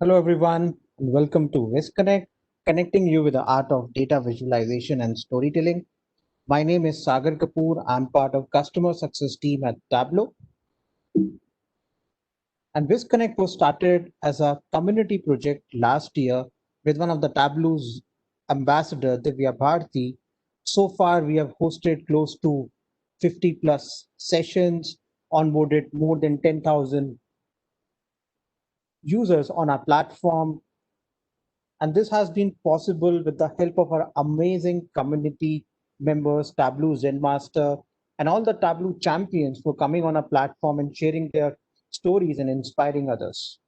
Hello, everyone, and welcome to VizConnect, connecting you with the art of data visualization and storytelling. My name is Sagar Kapoor. I'm part of customer success team at Tableau. And VizConnect was started as a community project last year with one of the Tableau's ambassador, Divya Bharti. So far, we have hosted close to 50 plus sessions, onboarded more than 10,000 users on our platform. And this has been possible with the help of our amazing community members, Tableau Zen Master, and all the Tableau champions for coming on a platform and sharing their stories and inspiring others.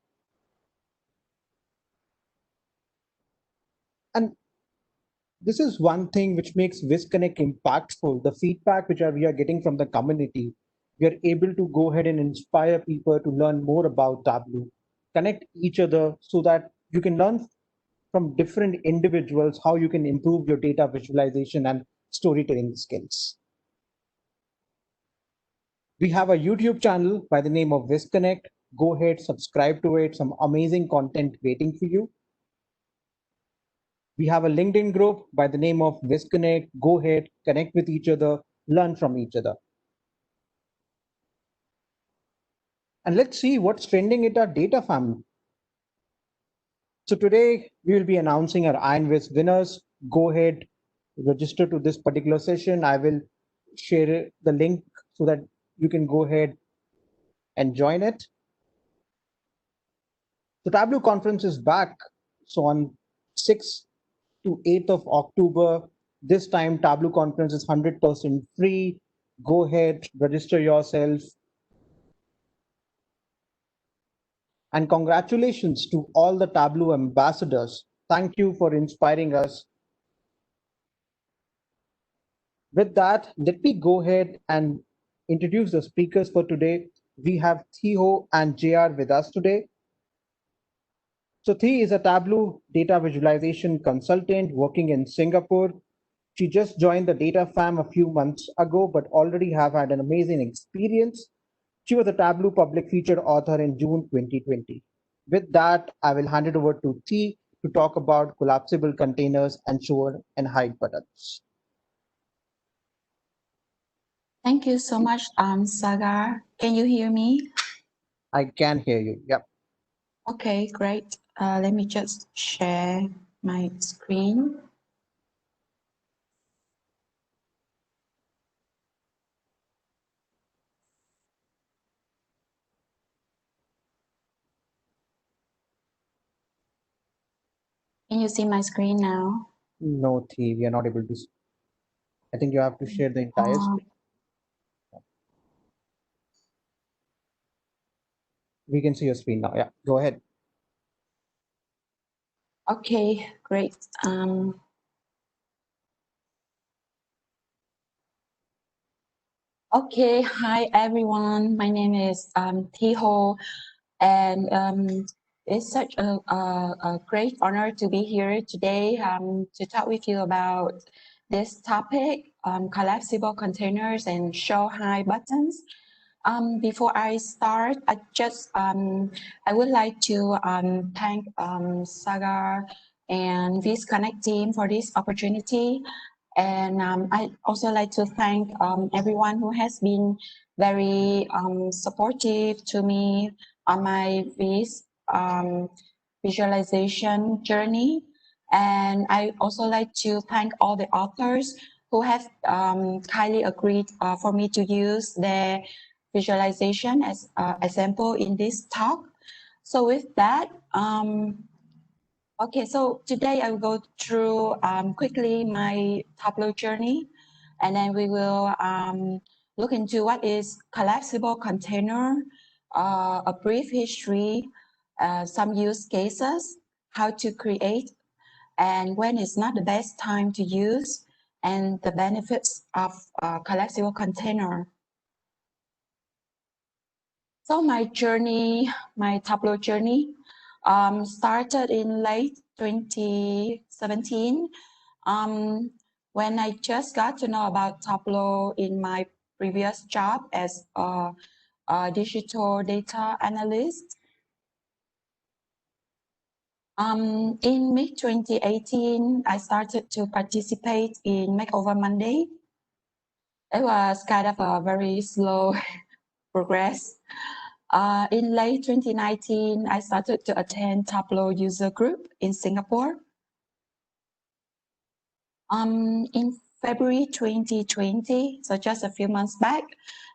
And this is one thing which makes VizConnect impactful. The feedback which we are getting from the community, we are able to go ahead and inspire people to learn more about Tableau, connect each other so that you can learn from different individuals how you can improve your data visualization and storytelling skills. We have a YouTube channel by the name of VizConnect. Go ahead, subscribe to it. Some amazing content waiting for you. We have a LinkedIn group by the name of VizConnect. Go ahead, connect with each other, learn from each other. And let's see what's trending in our data family. So today we will be announcing our IronViz winners. Go ahead, register to this particular session. I will share the link so that you can go ahead and join it. The Tableau conference is back. So on 6th to 8th of October, this time Tableau conference is 100% free. Go ahead, register yourself. And congratulations to all the Tableau ambassadors. Thank you for inspiring us. With that, let me go ahead and introduce the speakers for today. We have Theo and JR with us today. So Thi is a Tableau data visualization consultant working in Singapore. She just joined the data fam a few months ago, but already have had an amazing experience. She was a Tableau public featured author in June 2020. With that, I will hand it over to Thi to talk about collapsible containers and show and hide buttons. Thank you so much, Sagar. Can you hear me? I can hear you. Yep. Okay, great. Let me just share my screen. Can you see my screen now? No, Thi, we are not able to. I think you have to share the entire screen. We can see your screen now. Yeah, go ahead. Okay, great. Okay, hi everyone. My name is Thiho, and it's such a great honor to be here today to talk with you about this topic, collapsible containers and show high buttons. Before I start, I would like to thank Sagar and VizConnect team for this opportunity. And I also like to thank everyone who has been very supportive to me on my visualization journey. And I also like to thank all the authors who have kindly agreed for me to use their visualization as example in this talk. So with that, okay, so today I will go through quickly my Tableau journey, and then we will look into what is collapsible container, a brief history, some use cases, how to create, and when is not the best time to use, and the benefits of collapsible container. So my journey, my Tableau journey, started in late 2017 when I just got to know about Tableau in my previous job as a digital data analyst. In mid-2018, I started to participate in Makeover Monday. It was kind of a very slow progress. In late 2019, I started to attend Tableau user group in Singapore. In February 2020, so just a few months back,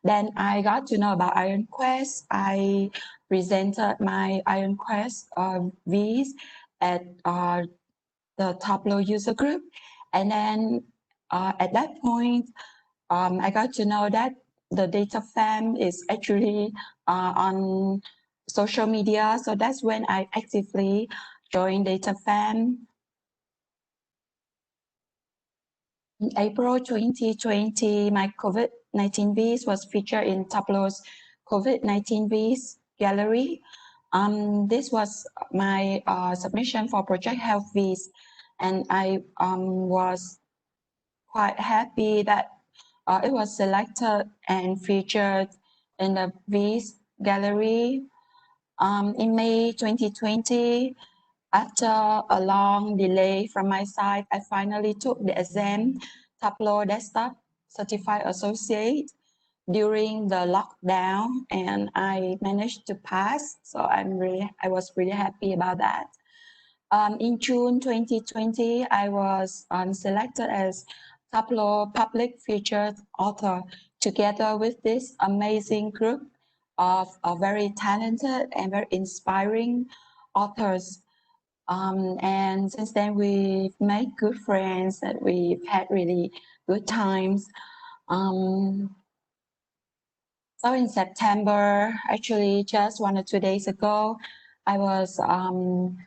then I got to know about Iron Quest. I presented my Iron Quest V's at the Tableau user group. And then at that point, I got to know that the data fam is actually on social media. So that's when I actively joined data fam. In April 2020, my COVID-19 V's was featured in Tableau's COVID-19 V's gallery. This was my submission for Project Health V's, and I was quite happy that it was selected and featured in the V's gallery. In May 2020, after a long delay from my side, I finally took the exam, Tableau Desktop Certified Associate, during the lockdown, and I managed to pass. So I was really happy about that. In June 2020, I was selected as Tableau Public Featured Author together with this amazing group of very talented and very inspiring authors. And since then, we've made good friends and we've had really good times. So in September, actually just 1 or 2 days ago, I was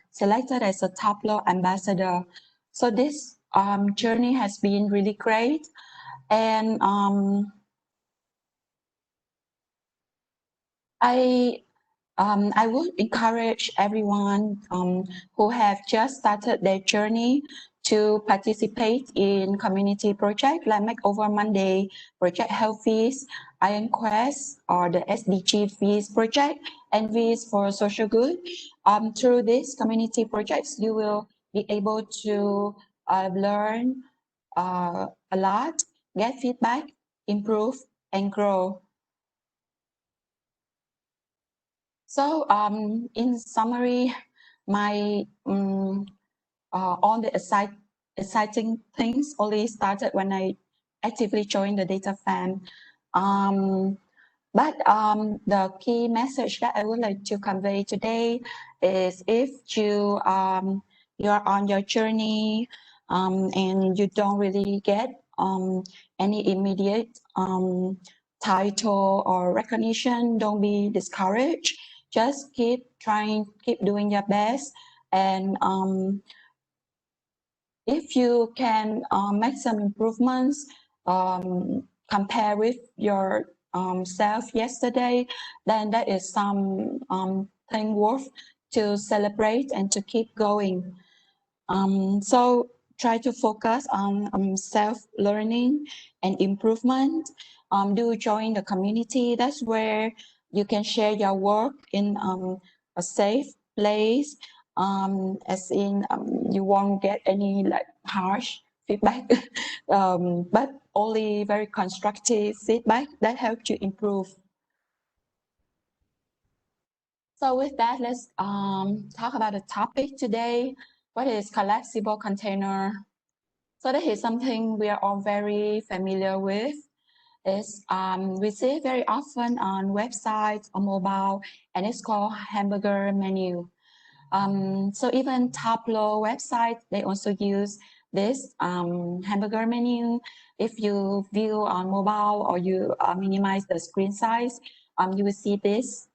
selected as a Tableau ambassador. So this journey has been really great. And I would encourage everyone who have just started their journey to participate in community projects like Makeover Monday, Project Health Fees, Iron Quest, or the SDG Fees project, and Fees for Social Good. Through these community projects, you will be able to learn a lot, get feedback, improve, and grow. So in summary, my all the exciting things only started when I actively joined the data fam. But the key message that I would like to convey today is if you're on your journey and you don't really get any immediate title or recognition, don't be discouraged. Just keep trying, keep doing your best, and if you can make some improvements, compare with your self yesterday, then that is some thing worth to celebrate and to keep going. So try to focus on self-learning and improvement. Do join the community. That's where you can share your work in a safe place, as in you won't get any like harsh feedback, but only very constructive feedback that helps you improve. So with that, let's talk about the topic today. What is collapsible container? So that is something we are all very familiar with. We see it very often on websites or mobile, and it's called hamburger menu. So even Tableau website, they also use this hamburger menu. If you view on mobile or you minimize the screen size, you will see this.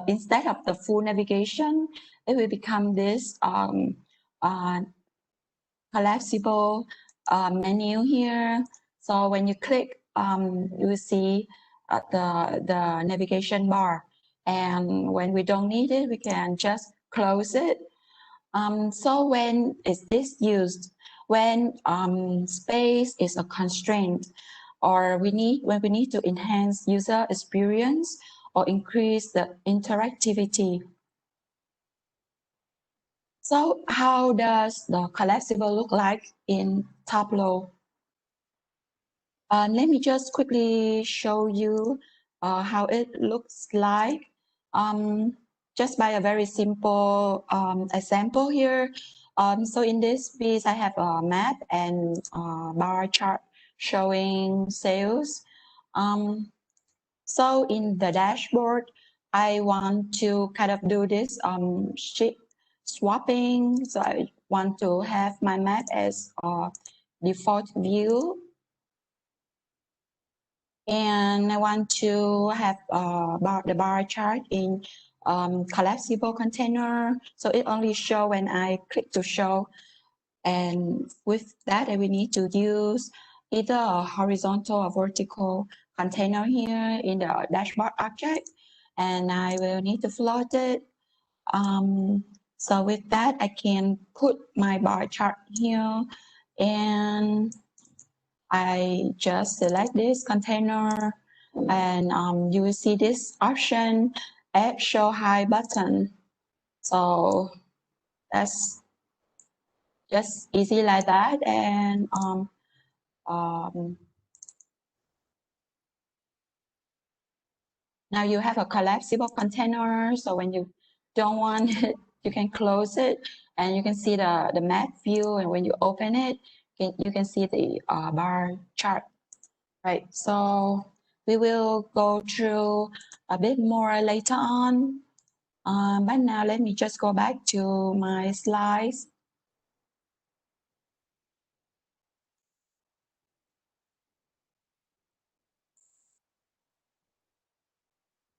Instead of the full navigation, it will become this collapsible menu here. So when you click, you will see the navigation bar. And when we don't need it, we can just close it. So when is this used? When space is a constraint, or when we need to enhance user experience or increase the interactivity. So how does the collapsible look like in Tableau? Let me just quickly show you how it looks like. Just by a very simple example here. So in this piece, I have a map and bar chart showing sales. So in the dashboard, I want to kind of do this sheet swapping. So I want to have my map as a default view. And I want to have the bar chart in collapsible container. So it only show when I click to show. And with that, I will need to use either a horizontal or vertical container here in the dashboard object. And I will need to float it. So with that, I can put my bar chart here, and I just select this container, and you will see this option, add show high button. So that's just easy like that. And now you have a collapsible container. So when you don't want it, you can close it, and you can see the map view. And when you open it, you can see the bar chart, right? So we will go through a bit more later on. But now let me just go back to my slides.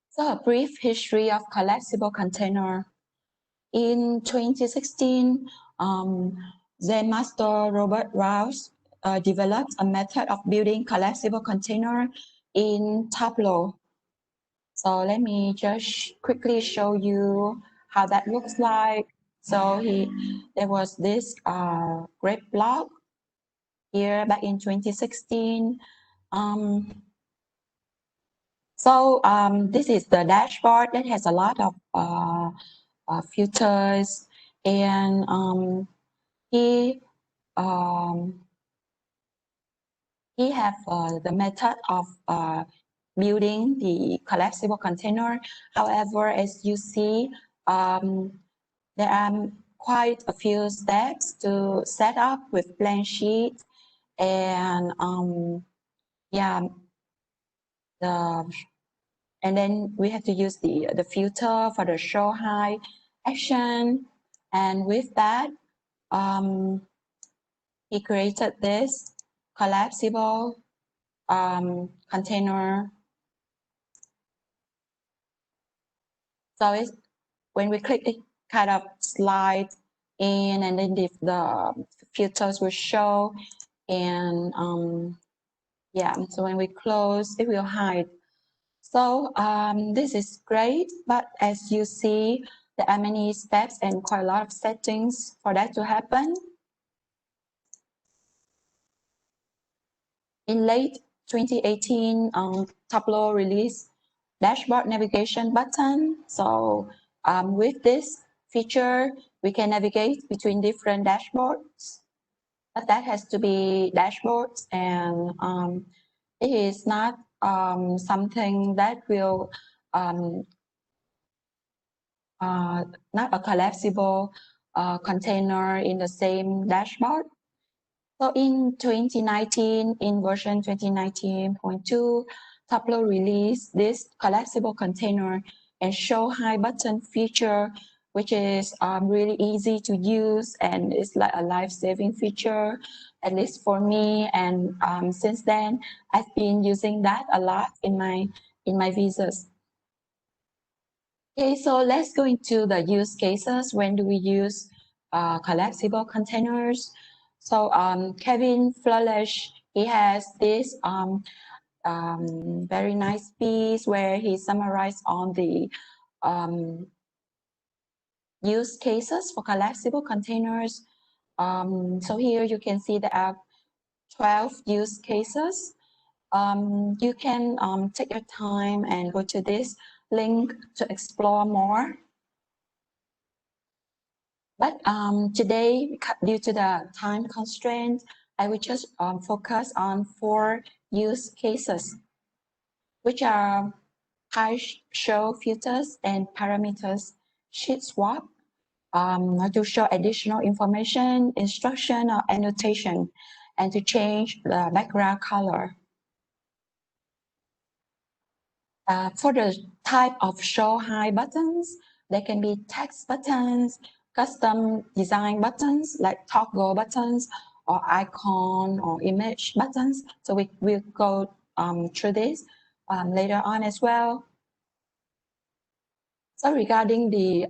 So a brief history of collapsible container. In 2016, Zen master Robert Rouse developed a method of building collapsible container in Tableau. So let me just quickly show you how that looks like. So there was this great blog here back in 2016. This is the dashboard that has a lot of filters, and he um, he have the method of building the collapsible container. However, as you see, there are quite a few steps to set up with blank sheet, and yeah, and then we have to use the filter for the show high action. And with that, he created this collapsible container. So when we click, it kind of slide in, and then the filters will show. And yeah, so when we close, it will hide. So this is great, but as you see, there are many steps and quite a lot of settings for that to happen. In late 2018, Tableau released dashboard navigation button. So with this feature, we can navigate between different dashboards, but that has to be dashboards, and it is not something that will not a collapsible container in the same dashboard. So in 2019, in version 2019.2, Tableau released this collapsible container and show high button feature, which is really easy to use, and it's like a life-saving feature, at least for me. And since then, I've been using that a lot in my visas. Okay, so let's go into the use cases. When do we use collapsible containers? So Kevin Flourish, he has this very nice piece where he summarized on the use cases for collapsible containers. So here you can see there are 12 use cases. You can take your time and go to this link to explore more. But today, due to the time constraint, I will just focus on 4 use cases, which are high show filters and parameters, sheet swap, to show additional information, instruction, or annotation, and to change the background color. For the type of show hide buttons, they can be text buttons, custom design buttons like toggle buttons, or icon or image buttons. So we will go through this later on as well. So regarding the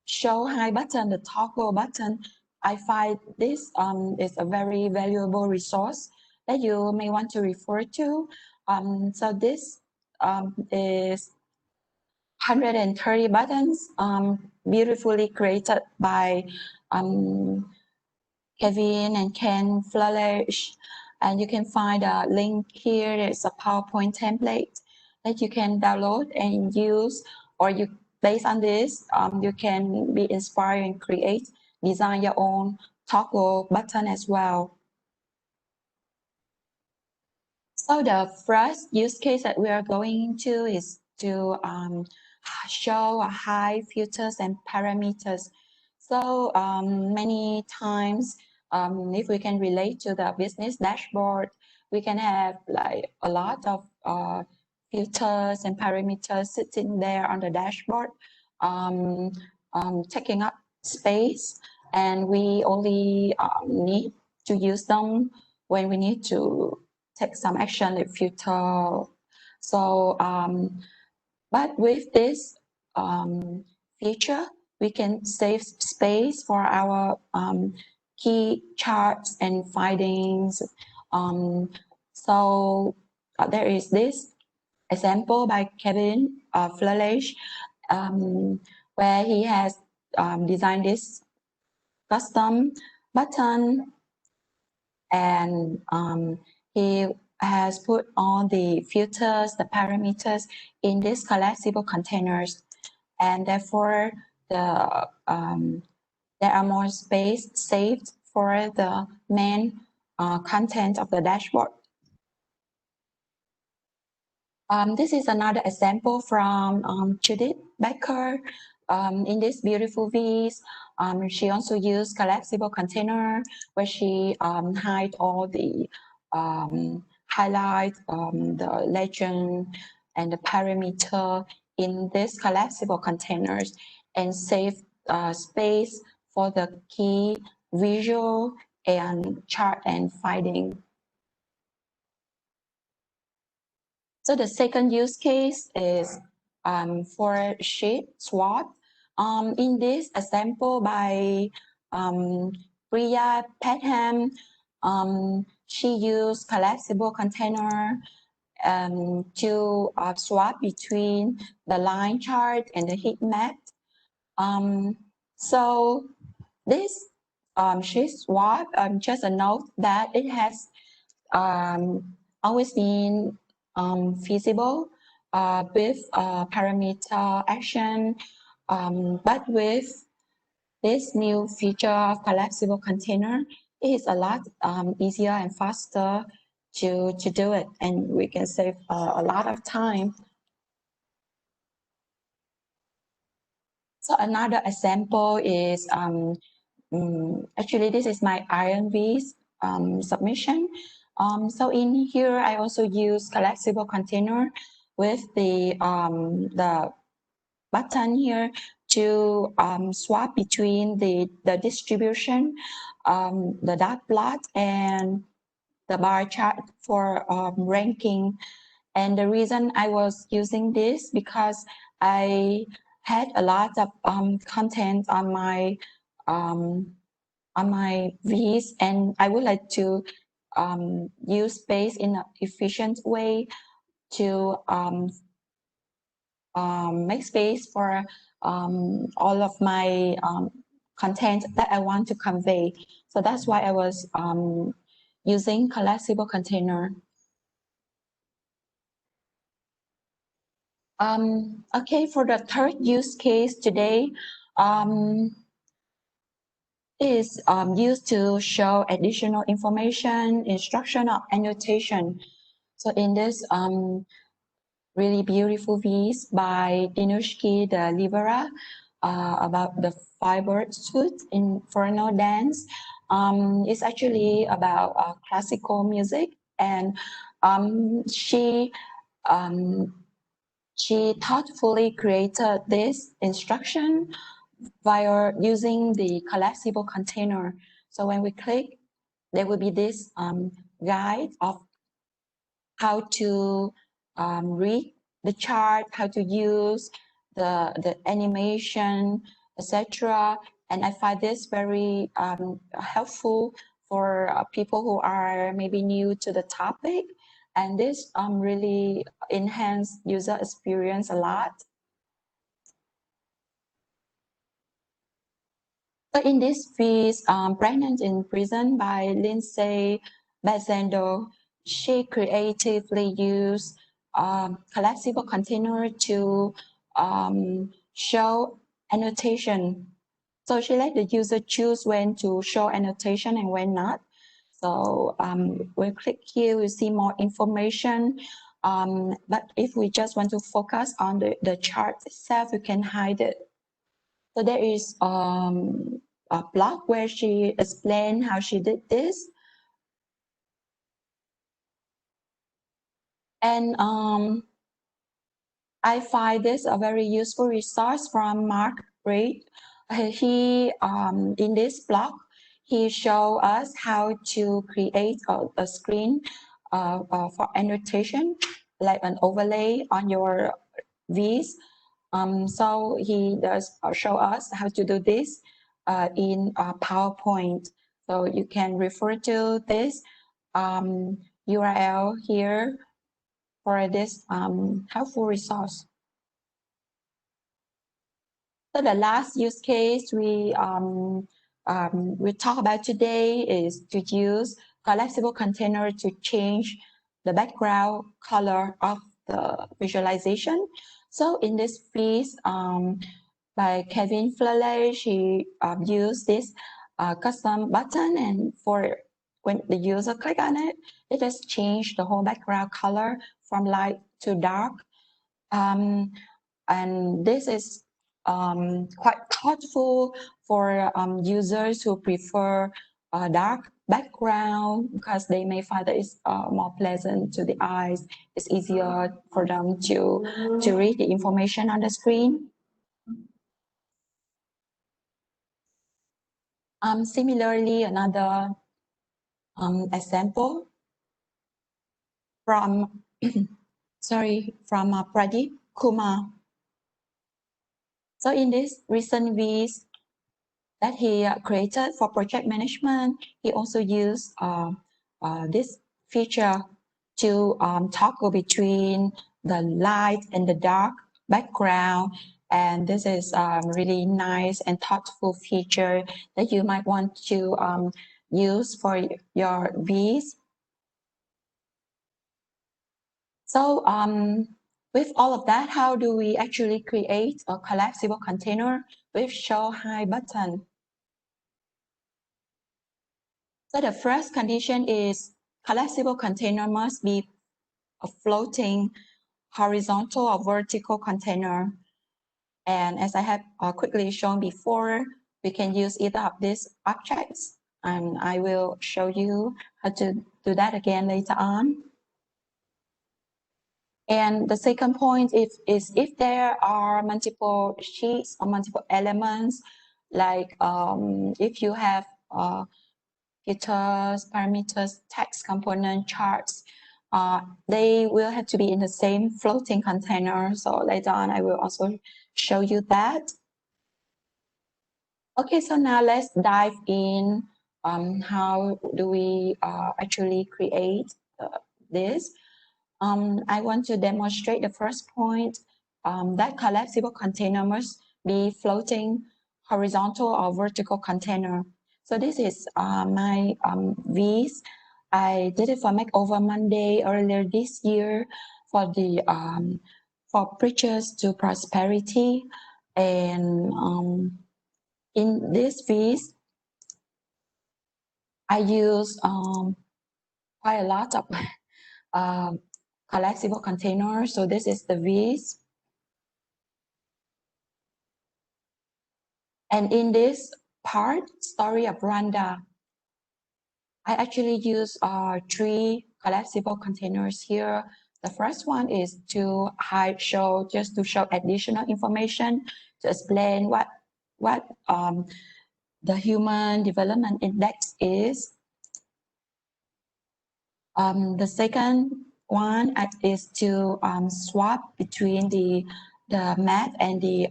show hide button, the toggle button, I find this is a very valuable resource that you may want to refer to. So this is 130 buttons, beautifully created by Kevin and Ken Flourish. And you can find a link here. There's a PowerPoint template that you can download and use, or you based on this, you can be inspired and design your own toggle button as well. So the first use case that we are going into is to show high filters and parameters. So many times, if we can relate to the business dashboard, we can have like a lot of filters and parameters sitting there on the dashboard, taking up space, and we only need to use them when we need to take some action like filter. So, but with this feature, we can save space for our key charts and findings. So there is this example by Kevin Flourish, where he has designed this custom button, and he has put all the filters, the parameters in these collapsible containers, and therefore there are more space saved for the main content of the dashboard. This is another example from Judith Becker. In this beautiful V's, she also used collapsible container where she hide all the highlight, the legend, and the parameter in these collapsible containers, and save space for the key visual and chart and finding. So the second use case is for sheet swap. In this example by Priya Petham, she used collapsible container to swap between the line chart and the heat map. So this sheet swap, just a note that it has always been feasible with parameter action, but with this new feature of collapsible container, it is a lot easier and faster to do it, and we can save a lot of time. So another example is actually this is my IronV's submission. So in here, I also use collapsible container with the button here to swap between the distribution, the dot plot, and the bar chart for ranking. And the reason I was using this because I had a lot of content on my V's, and I would like to use space in an efficient way to make space for all of my content that I want to convey. So that's why I was using collapsible container. Okay, for the third use case today, is used to show additional information, instruction, or annotation. So in this really beautiful piece by Dinushki de Libera about the fiber suit Inferno dance. It's actually about classical music, and she thoughtfully created this instruction via using the collapsible container. So when we click, there will be this guide of how to read the chart, how to use the animation, etc. And I find this very helpful for people who are maybe new to the topic. And this really enhance user experience a lot. So in this piece, Pregnant in Prison by Lindsay Bazendo, she creatively used collapsible container to show annotation. So she let the user choose when to show annotation and when not. So we click here, we see more information. But if we just want to focus on the chart itself, we can hide it. So there is a blog where she explained how she did this. And I find this a very useful resource from Mark Reed. He, in this blog, he showed us how to create a screen for annotation, like an overlay on your Viz. So he does show us how to do this in PowerPoint. So you can refer to this URL here for this helpful resource. So the last use case we talk about today is to use collapsible container to change the background color of the visualization. So in this piece by Kevin Flale, she used this custom button, and for when the user click on it, it just changed the whole background color from light to dark. And this is quite thoughtful for users who prefer a dark background because they may find that it's more pleasant to the eyes. It's easier for them to read the information on the screen. Similarly, another example from from Pradeep Kumar. So in this recent week that he created for project management, he also used this feature to toggle between the light and the dark background. And this is really nice and thoughtful feature that you might want to use for your V's. So with all of that, how do we actually create a collapsible container with show high button? So the first condition is collapsible container must be a floating horizontal or vertical container. And as I have quickly shown before, we can use either of these objects. And I will show you how to do that again later on. And the second point is if there are multiple sheets or multiple elements, like if you have filters, parameters, text component, charts, they will have to be in the same floating container. So later on, I will also show you that. Okay, so now let's dive in how do we actually create this. I want to demonstrate the first point that collapsible container must be floating horizontal or vertical container. So this is my V's. I did it for Makeover Monday earlier this year for the for Bridges to Prosperity. And in this V's, I use quite a lot of collapsible containers. So this is the Viz. And in this part, story of Rwanda, I actually use 3 collapsible containers here. The first one is to show additional information to explain what the Human Development Index is. The second one is to swap between the map and the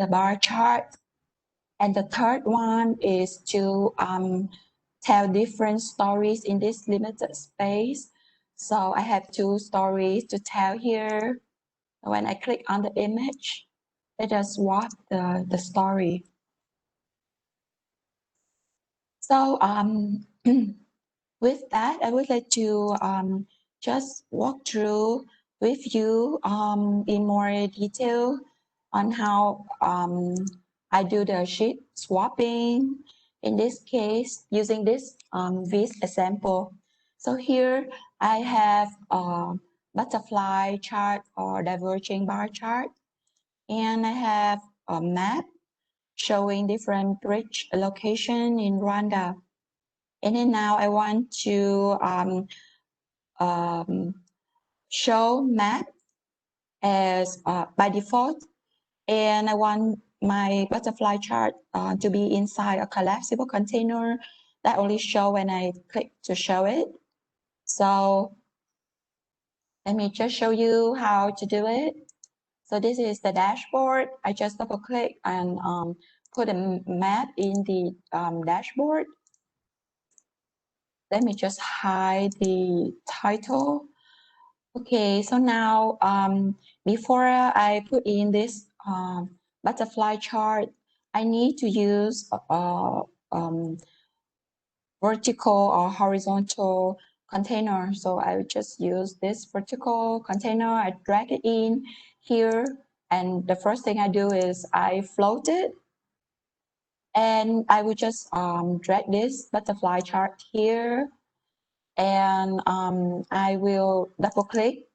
bar chart. And the third one is to tell different stories in this limited space. So I have 2 stories to tell here. When I click on the image, it just swap the story. So with that, I would like to just walk through with you in more detail on how I do the sheet swapping, in this case, using this Viz example. So here I have a butterfly chart or diverging bar chart, and I have a map showing different bridge location in Rwanda. And then now I want to show map as by default, and I want my butterfly chart to be inside a collapsible container that only show when I click to show it. So let me just show you how to do it. So this is the dashboard. I just double click and put a map in the dashboard. Let me just hide the title. Okay, so now before I put in this butterfly chart, I need to use vertical or horizontal container. So I will just use this vertical container. I drag it in here, and the first thing I do is I float it, and I will just drag this butterfly chart here, and I will double click.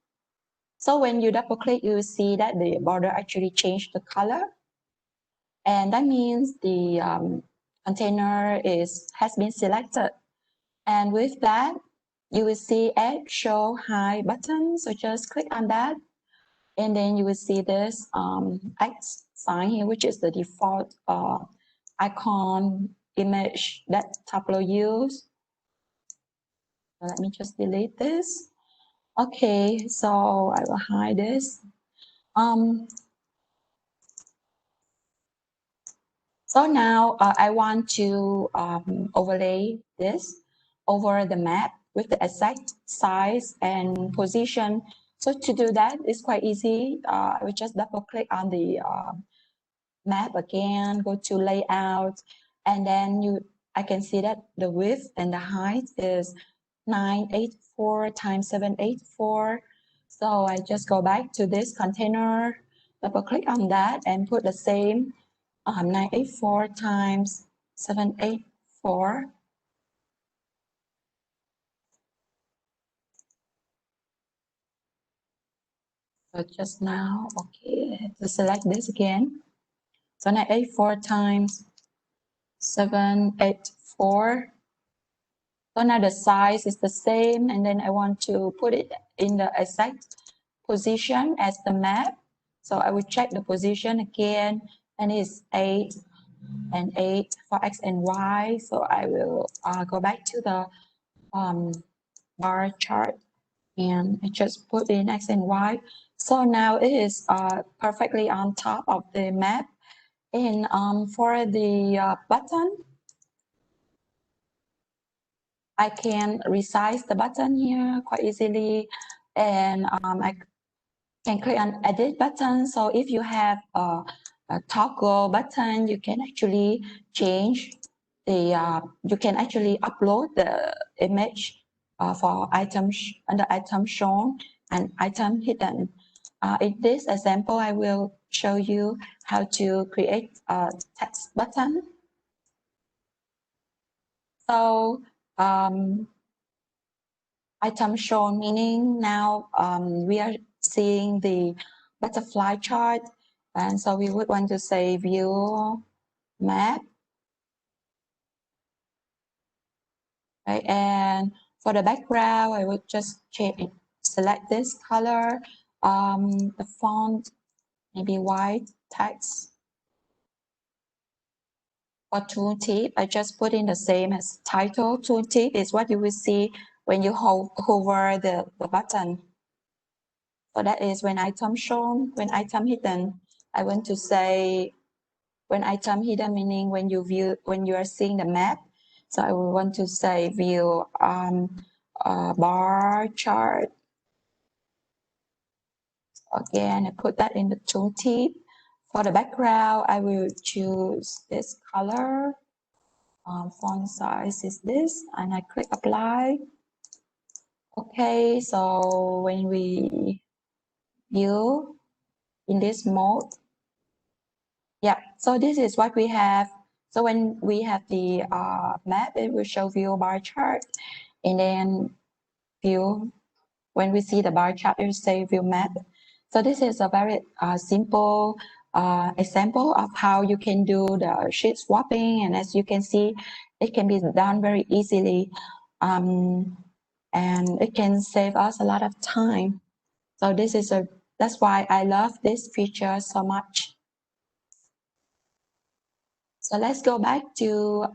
So when you double click, you will see that the border actually changed the color. And that means the container has been selected. And with that, you will see Add Show Hide button. So just click on that. And then you will see this X sign here, which is the default icon image that Tableau use. So let me just delete this. Okay, so I will hide this. So now I want to overlay this over the map with the exact size and position. So to do that, it's quite easy. I will just double click on the map again, go to layout, and then I can see that the width and the height is 984 times 784. So I just go back to this container, double click on that, and put the same 984 times 784. So just now, okay, I have to select this again. So 984 times 784. So now the size is the same, and then I want to put it in the exact position as the map. So I will check the position again, and it's 8 and 8 for X and Y. So I will go back to the bar chart, and I just put in X and Y. So now it is perfectly on top of the map. And for the button, I can resize the button here quite easily, and I can click on edit button. So if you have a toggle button, you can actually change the, you can actually upload the image for items under item shown and item hidden. In this example, I will show you how to create a text button. So item shown, meaning now we are seeing the butterfly chart. And so we would want to say view map. Right? And for the background, I would just select this color, the font, maybe white text. For tooltip, I just put in the same as title. Tooltip is what you will see when you hover the button. So that is when item shown, when item hidden. I want to say when item hidden, meaning when you are seeing the map. So I will want to say view bar chart. Again, I put that in the tooltip. For the background, I will choose this color. Font size is this, and I click apply. Okay, so when we view in this mode, yeah, so this is what we have. So when we have the map, it will show view bar chart, and then view, when we see the bar chart, it will say view map. So this is a very simple example of how you can do the sheet swapping, and as you can see, it can be done very easily, and it can save us a lot of time. So that's why I love this feature so much. So let's go back to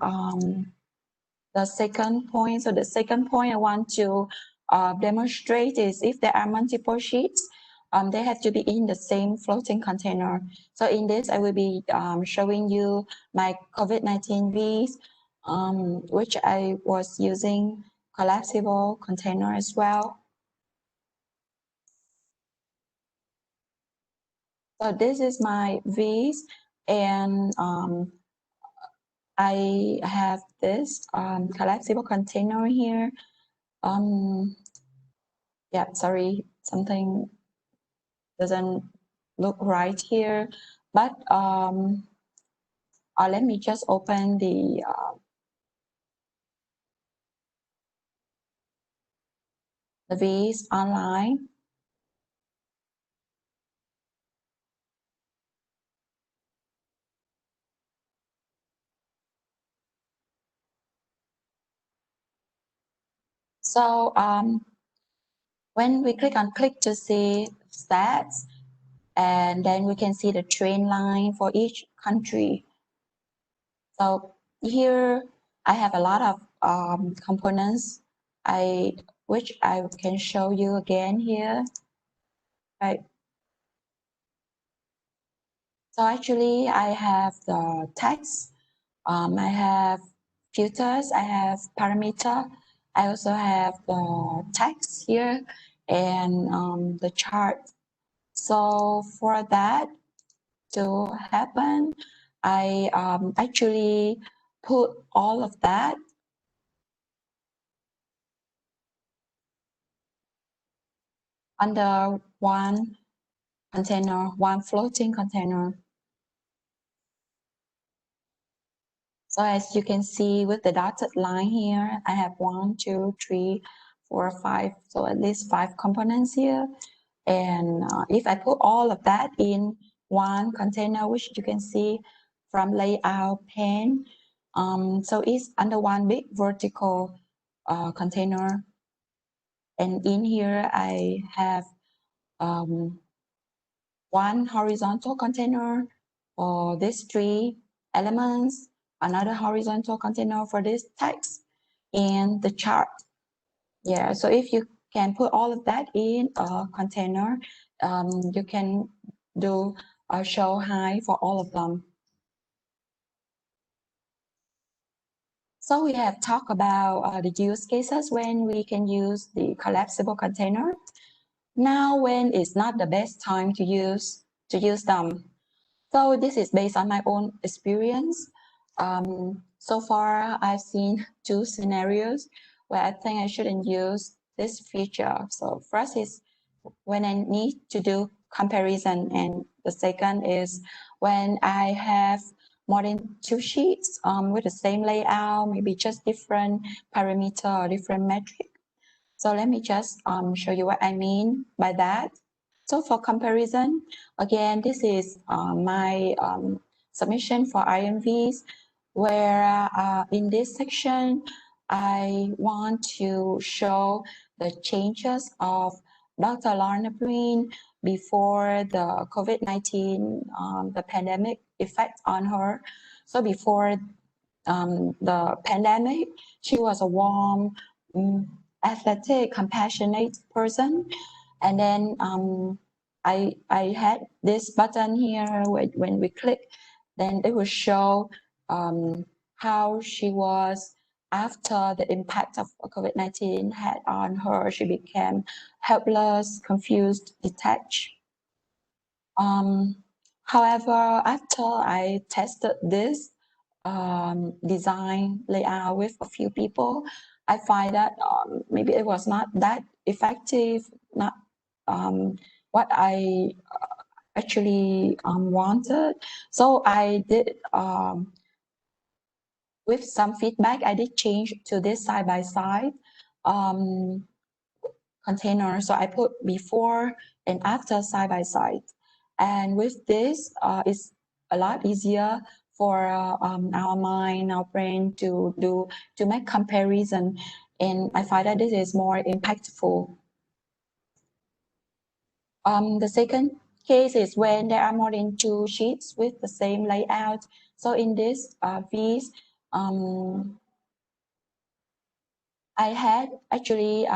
the second point. So the second point I want to demonstrate is if there are multiple sheets, they have to be in the same floating container. So in this, I will be showing you my COVID-19 V's, which I was using collapsible container as well. So this is my V's, and I have this collapsible container here. Yeah, sorry, something doesn't look right here, but let me just open the V's online. So when we click to see stats, and then we can see the trend line for each country. So here I have a lot of components which I can show you again here. Right. So actually I have the text, I have filters, I have parameter, I also have the text here, and the chart. So for that to happen, I actually put all of that under one container, one floating container. So as you can see with the dotted line here, I have 1, 2, 3, 4, 5, so at least 5 components here. And if I put all of that in one container, which you can see from layout pane, so it's under one big vertical container. And in here, I have one horizontal container for these 3 elements, another horizontal container for this text, and the chart. Yeah, so if you can put all of that in a container, you can do a show high for all of them. So we have talked about the use cases when we can use the collapsible container. Now when it's not the best time to use them. So this is based on my own experience. So far, I've seen 2 scenarios where I think I shouldn't use this feature. So first is when I need to do comparison, and the second is when I have more than 2 sheets with the same layout, maybe just different parameter or different metric. So let me just show you what I mean by that. So for comparison, again, this is my submission for IMVs, where in this section, I want to show the changes of Dr. Lorna Breen before the COVID-19, the pandemic effect on her. So before the pandemic, she was a warm, athletic, compassionate person. And then I had this button here when we click, then it will show how she was after the impact of COVID-19 had on her. She became helpless, confused, detached. However, after I tested this design layout with a few people, I find that maybe it was not that effective, not what I actually wanted. So I did, with some feedback, I did change to this side-by-side container. So I put before and after side-by-side. And with this, it's a lot easier for our mind, our brain to make comparison. And I find that this is more impactful. The second case is when there are more than 2 sheets with the same layout. So in this piece, I had actually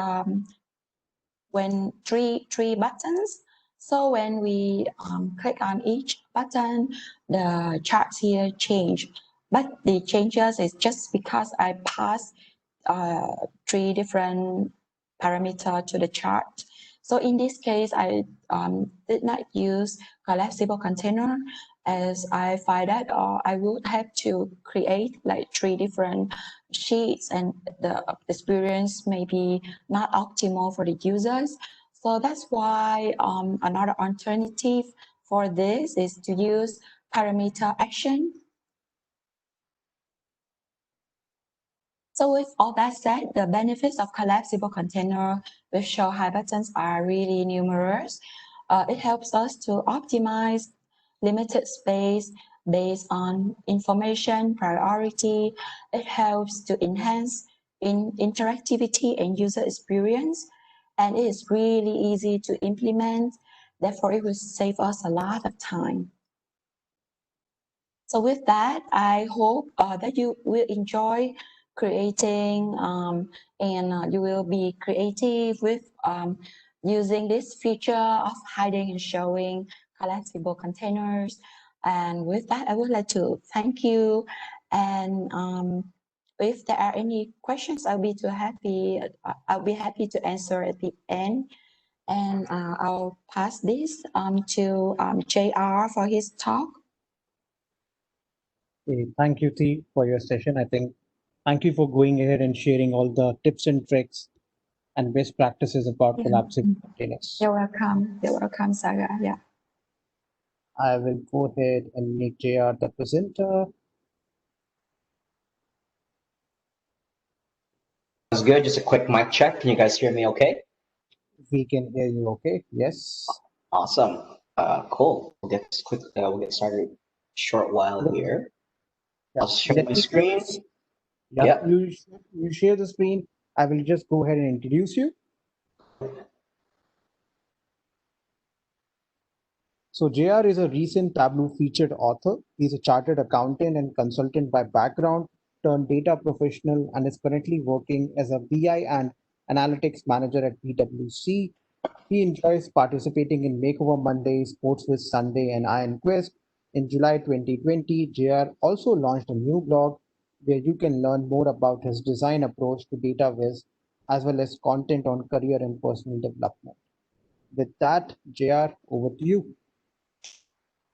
when three buttons. So when we click on each button, the charts here change. But the changes is just because I passed 3 different parameters to the chart. So in this case, I did not use collapsible container, as I find that I would have to create like 3 different sheets, and the experience may be not optimal for the users. So that's why another alternative for this is to use parameter action. So with all that said, the benefits of collapsible container with show high buttons are really numerous. It helps us to optimize limited space based on information priority. It helps to enhance interactivity and user experience. And it is really easy to implement. Therefore, it will save us a lot of time. So with that, I hope that you will enjoy creating and you will be creative with using this feature of hiding and showing collapsible containers. And with that, I would like to thank you. And if there are any questions, I'll be happy to answer at the end. And I'll pass this to JR for his talk. Thank you, T, for your session. I think thank you for going ahead and sharing all the tips and tricks and best practices about collapsible containers. You're welcome. You're welcome, Saga. Yeah. I will go ahead and make JR the presenter. Sounds good. Just a quick mic check. Can you guys hear me okay? We can hear you okay. Yes. Awesome. Cool. We'll get started short while here. Yeah. I'll share my screen. Yeah. Yep. You share the screen. I will just go ahead and introduce you. So JR is a recent Tableau featured author. He's a chartered accountant and consultant by background, turned data professional, and is currently working as a BI and analytics manager at PwC. He enjoys participating in Makeover Monday, Sports with Sunday, and Iron Quest. In July 2020, JR also launched a new blog where you can learn more about his design approach to data viz, as well as content on career and personal development. With that, JR, over to you.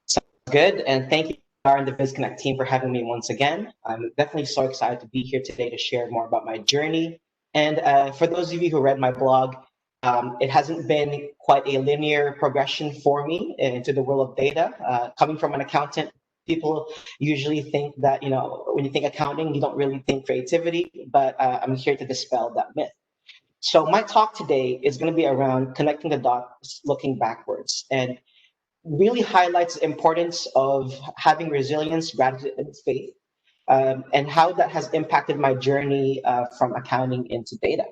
Sounds good. And thank you, JR and the VizConnect team, for having me once again. I'm definitely so excited to be here today to share more about my journey. And for those of you who read my blog, it hasn't been quite a linear progression for me into the world of data. Coming from an accountant, People usually think that, when you think accounting, you don't really think creativity, but I'm here to dispel that myth. So my talk today is going to be around connecting the dots, looking backwards, and really highlights the importance of having resilience, gratitude, and faith, and how that has impacted my journey from accounting into data.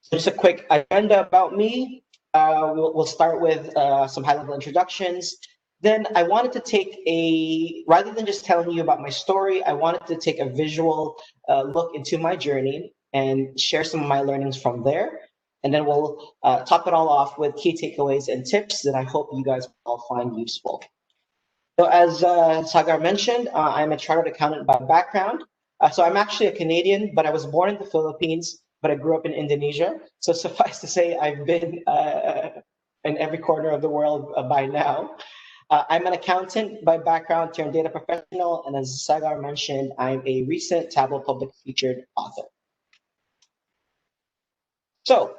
So just a quick agenda about me. We'll start with some high-level introductions. Then I wanted to take rather than just telling you about my story, I wanted to take a visual look into my journey and share some of my learnings from there. And then we'll top it all off with key takeaways and tips that I hope you guys will all find useful. So as Sagar mentioned, I'm a chartered accountant by background. So I'm actually a Canadian, but I was born in the Philippines, but I grew up in Indonesia. So suffice to say, I've been in every corner of the world by now. I'm an accountant by background turned data professional, and as Sagar mentioned, I'm a recent Tableau Public featured author. So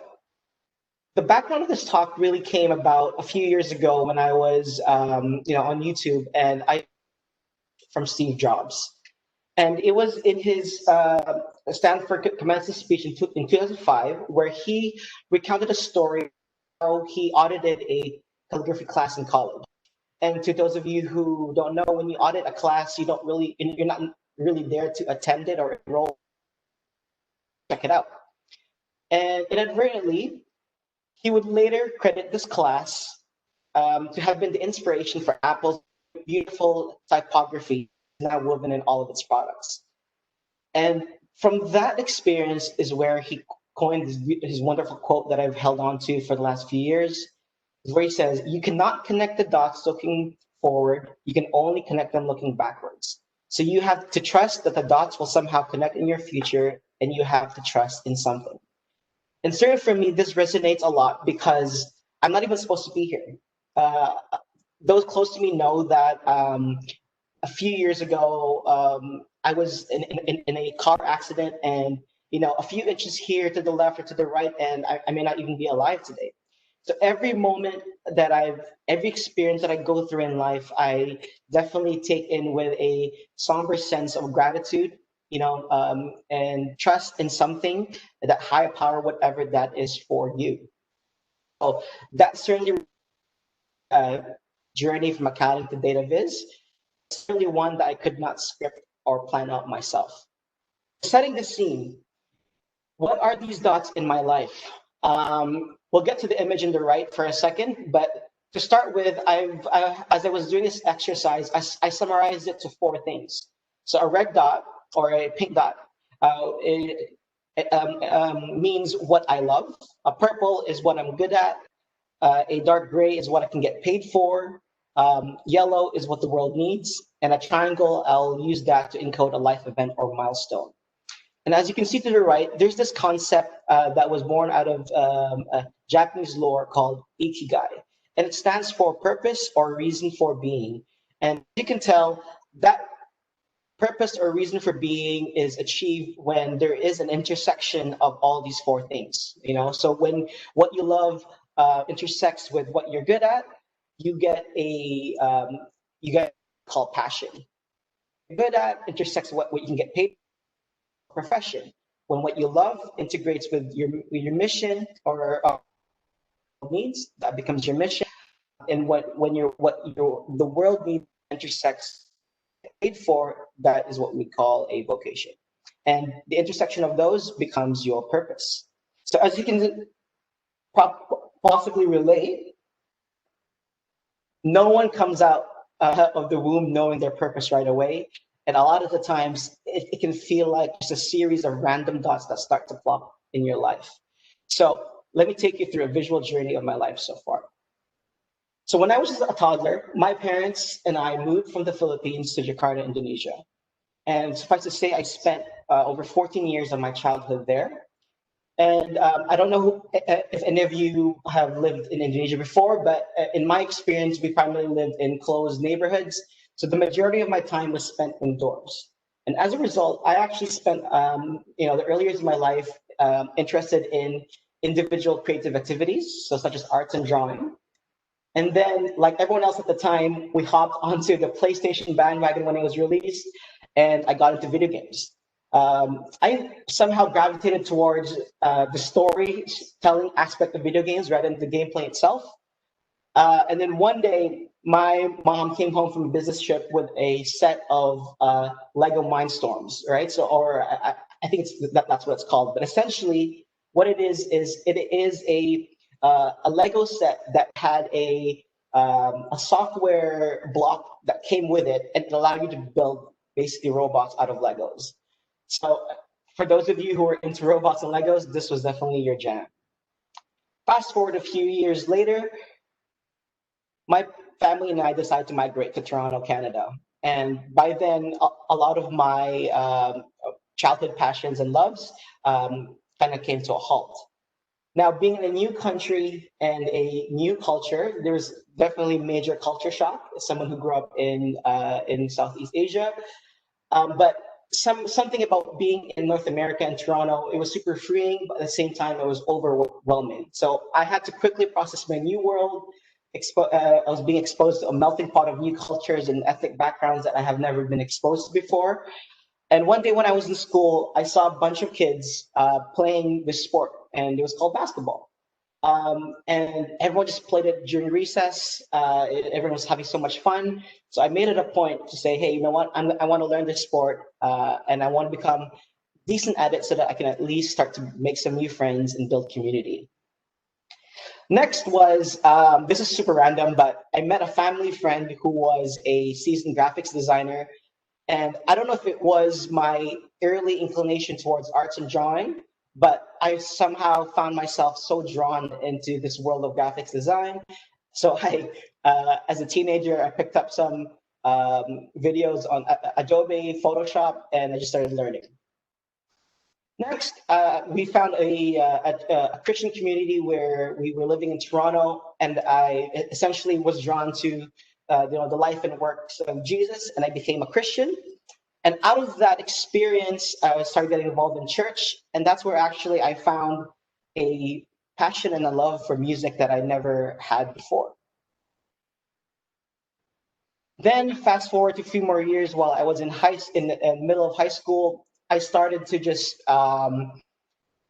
the background of this talk really came about a few years ago when I was, on YouTube, and I from Steve Jobs, and it was in his Stanford commencement speech in 2005, where he recounted a story how he audited a calligraphy class in college. And to those of you who don't know, when you audit a class, you're not really there to attend it or enroll, check it out. And inadvertently, he would later credit this class to have been the inspiration for Apple's beautiful typography now woven in all of its products. And from that experience is where he coined his wonderful quote that I've held on to for the last few years, where he says, "You cannot connect the dots looking forward, you can only connect them looking backwards." So you have to trust that the dots will somehow connect in your future, and you have to trust in something. And certainly for me, this resonates a lot because I'm not even supposed to be here. Uh, those close to me know that a few years ago, I was in a car accident, and a few inches here to the left or to the right, and I may not even be alive today. So every experience that I go through in life, I definitely take in with a somber sense of gratitude, and trust in something that higher power, whatever that is for you. So that's certainly a journey from accounting to data viz. Certainly one that I could not script or plan out myself. Setting the scene, what are these dots in my life? We'll get to the image in the right for a second, but to start with, as I was doing this exercise, I summarized it to four things. So a red dot or a pink dot means what I love. A purple is what I'm good at. A dark gray is what I can get paid for. Yellow is what the world needs. And a triangle, I'll use that to encode a life event or milestone. And as you can see to the right, there's this concept that was born out of Japanese lore called ikigai. And it stands for purpose or reason for being. And you can tell that purpose or reason for being is achieved when there is an intersection of all these four things. So when what you love intersects with what you're good at, you get called passion. Good at intersects what you can get paid for, profession. When what you love integrates with your mission or needs, that becomes your mission. And what the world needs intersects paid for, that is what we call a vocation. And the intersection of those becomes your purpose. So as you can possibly relate, no one comes out of the womb knowing their purpose right away. And a lot of the times it can feel like just a series of random dots that start to plop in your life. So let me take you through a visual journey of my life so far. So when I was a toddler, my parents and I moved from the Philippines to Jakarta, Indonesia. And suffice to say, I spent over 14 years of my childhood there. And I don't know if any of you have lived in Indonesia before, but in my experience, we primarily lived in closed neighborhoods. So the majority of my time was spent indoors. And as a result, I actually spent the early years of my life interested in individual creative activities, so such as arts and drawing. And then, like everyone else at the time, we hopped onto the PlayStation bandwagon when it was released, and I got into video games. I somehow gravitated towards the storytelling aspect of video games rather than the gameplay itself. And then one day, my mom came home from a business trip with a set of Lego Mindstorms, right? So, or I think that's what it's called. But essentially, what it is it is a Lego set that had a software block that came with it, and it allowed you to build basically robots out of Legos. So, for those of you who are into robots and Legos, this was definitely your jam. Fast forward a few years later, my family and I decided to migrate to Toronto, Canada. And by then, a lot of my childhood passions and loves kind of came to a halt. Now, being in a new country and a new culture, there's definitely major culture shock as someone who grew up in Southeast Asia. But something about being in North America and Toronto, it was super freeing, but at the same time, it was overwhelming. So I had to quickly process my new world. I was being exposed to a melting pot of new cultures and ethnic backgrounds that I have never been exposed to before. And one day when I was in school, I saw a bunch of kids playing this sport, and it was called basketball. And everyone just played it during recess. Everyone was having so much fun. So I made it a point to say, hey, you know what? I want to learn this sport, and I want to become decent at it so that I can at least start to make some new friends and build community. Next was, this is super random, but I met a family friend who was a seasoned graphics designer. And I don't know if it was my early inclination towards arts and drawing, but I somehow found myself so drawn into this world of graphics design. So as a teenager, I picked up some videos on Adobe, Photoshop, and I just started learning. Next, we found a Christian community where we were living in Toronto, and I essentially was drawn to the life and works of Jesus, and I became a Christian. And out of that experience, I started getting involved in church, and that's where actually I found a passion and a love for music that I never had before. Then fast forward to a few more years while I was in the middle of high school, I started to just find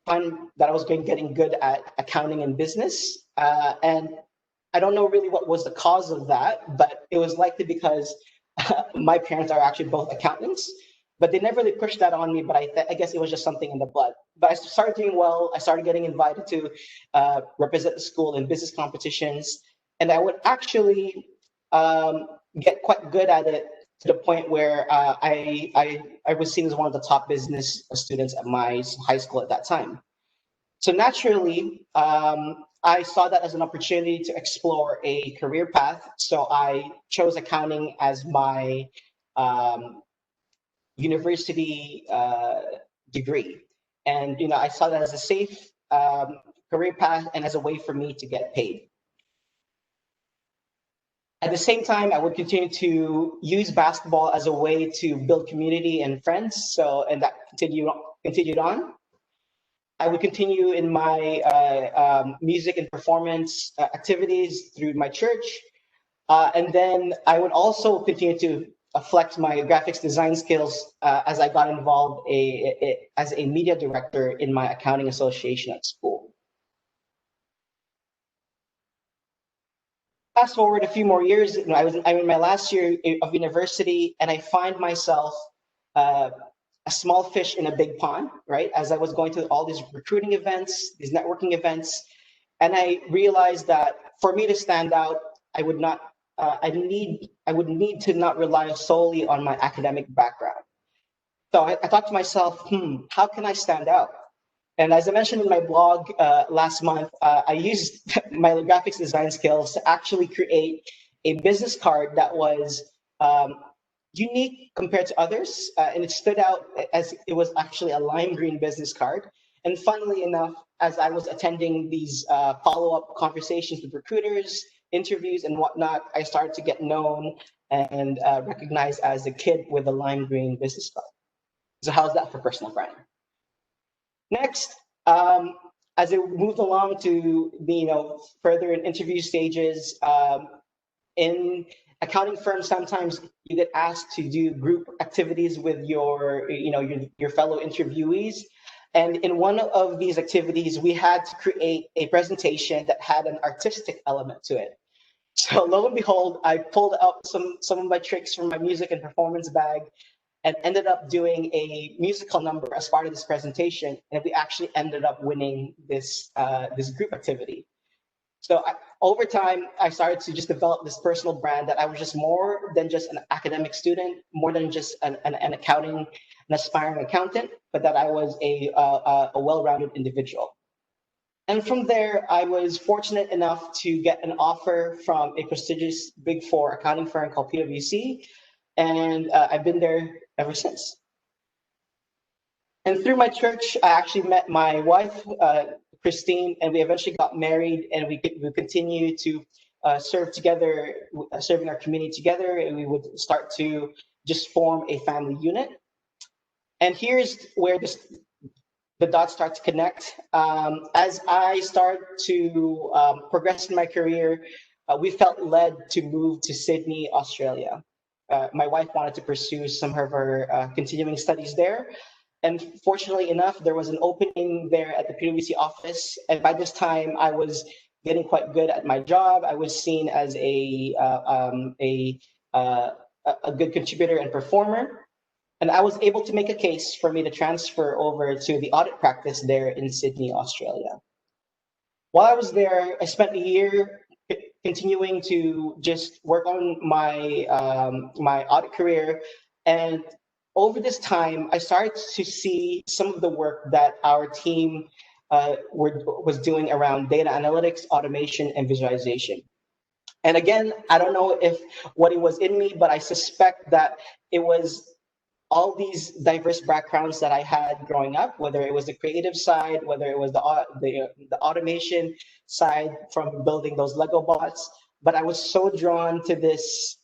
that I was getting good at accounting and business. And I don't know really what was the cause of that, but it was likely because my parents are actually both accountants, but they never really pushed that on me. But I guess it was just something in the blood. But I started doing well. I started getting invited to represent the school in business competitions, and I would actually get quite good at it to the point where I was seen as one of the top business students at my high school at that time. So naturally, I saw that as an opportunity to explore a career path. So I chose accounting as my university degree. And I saw that as a safe career path and as a way for me to get paid. At the same time, I would continue to use basketball as a way to build community and friends. So, and that continued on. I would continue in my music and performance activities through my church. And then I would also continue to flex my graphics design skills as I got involved as a media director in my accounting association at school. Fast forward a few more years, I'm in my last year of university, and I find myself a small fish in a big pond, right? As I was going to all these recruiting events, these networking events, and I realized that for me to stand out, I would need to not rely solely on my academic background. So I thought to myself, how can I stand out? And as I mentioned in my blog last month, I used my graphics design skills to actually create a business card that was unique compared to others. And it stood out as it was actually a lime green business card. And funnily enough, as I was attending these follow-up conversations with recruiters, interviews and whatnot, I started to get known and recognized as a kid with a lime green business card. So how's that for personal branding? Next, as it moved along to be, further in interview stages, in accounting firms, sometimes you get asked to do group activities with your fellow interviewees. And in one of these activities, we had to create a presentation that had an artistic element to it. So lo and behold, I pulled out some of my tricks from my music and performance bag and ended up doing a musical number as part of this presentation. And we actually ended up winning this group activity. So over time, I started to just develop this personal brand that I was just more than just an academic student, more than just an aspiring accountant, but that I was a well-rounded individual. And from there, I was fortunate enough to get an offer from a prestigious Big Four accounting firm called PwC, and I've been there ever since. And through my church, I actually met my wife, Christine, and we eventually got married, and we continue to serve together, serving our community together, and we would start to just form a family unit. And here's where the dots start to connect. As I start to progress in my career, we felt led to move to Sydney, Australia. My wife wanted to pursue some of her continuing studies there. And fortunately enough, there was an opening there at the PwC office. And by this time, I was getting quite good at my job. I was seen as a good contributor and performer. And I was able to make a case for me to transfer over to the audit practice there in Sydney, Australia. While I was there, I spent a year continuing to just work on my my audit career. And over this time, I started to see some of the work that our team was doing around data analytics, automation, and visualization. And again, I don't know if what it was in me, but I suspect that it was all these diverse backgrounds that I had growing up, whether it was the creative side, whether it was the automation side from building those Lego bots. But I was so drawn to this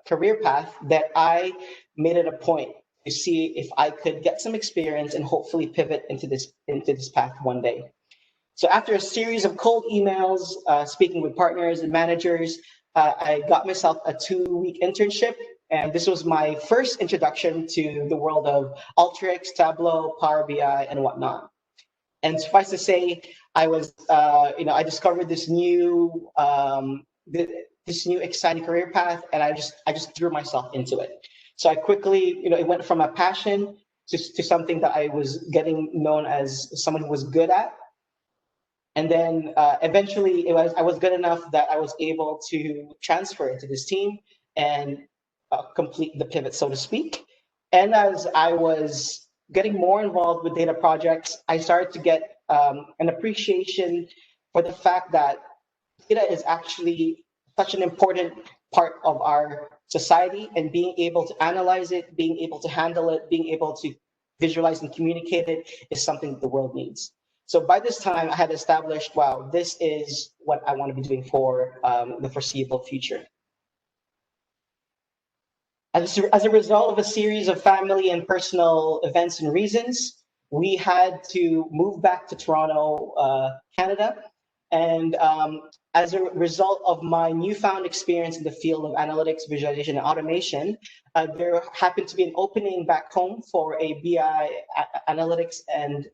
career path that I made it a point to see if I could get some experience and hopefully pivot into this path one day. So after a series of cold emails, speaking with partners and managers, I got myself a 2-week internship. And this was my first introduction to the world of Alteryx, Tableau, Power BI, and whatnot. And suffice to say, I was, I discovered this new exciting career path, and I just threw myself into it. So I quickly, it went from a passion to something that I was getting known as someone who was good at. And then eventually, I was good enough that I was able to transfer into this team and complete the pivot, so to speak. And as I was getting more involved with data projects, I started to get an appreciation for the fact that data is actually such an important part of our society, and being able to analyze it, being able to handle it, being able to visualize and communicate it is something that the world needs. So by this time, I had established, wow, this is what I want to be doing for the foreseeable future. As a result of a series of family and personal events and reasons, we had to move back to Toronto, Canada. And as a result of my newfound experience in the field of analytics, visualization, and automation, there happened to be an opening back home for a BI analytics and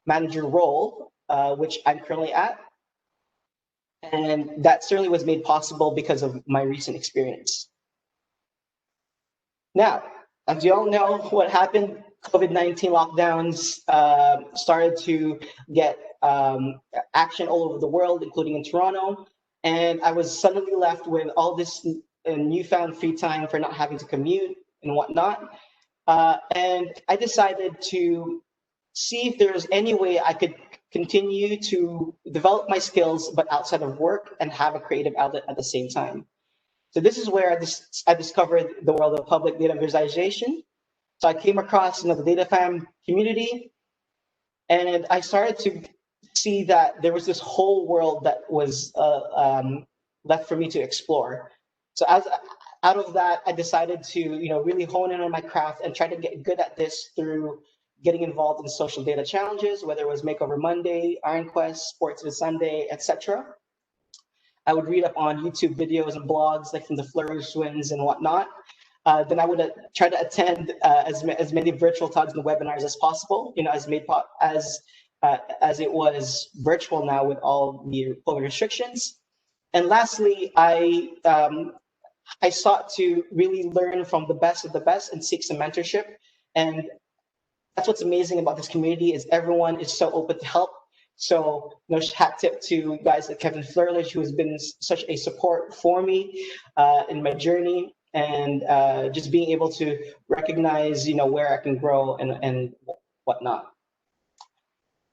manager role, which I'm currently at. And that certainly was made possible because of my recent experience. Now, as you all know, what happened, COVID-19 lockdowns started to get action all over the world, including in Toronto. And I was suddenly left with all this newfound free time for not having to commute and whatnot. And I decided to see if there was any way I could continue to develop my skills, but outside of work, and have a creative outlet at the same time. So this is where I discovered the world of public data visualization. So I came across the data fam community, and I started to see that there was this whole world that was left for me to explore. So out of that, I decided to really hone in on my craft and try to get good at this through getting involved in social data challenges, whether it was Makeover Monday, Iron Quest, Sports of Sunday, etc. I would read up on YouTube videos and blogs like from the Flourish Twins and whatnot. Then I would try to attend as many virtual talks and webinars as possible. As it was virtual now with all the COVID restrictions. And lastly, I sought to really learn from the best of the best and seek some mentorship. And that's what's amazing about this community is everyone is so open to help. So, hat tip to guys like Kevin Flerlich, who has been such a support for me in my journey, and just being able to recognize, where I can grow and whatnot.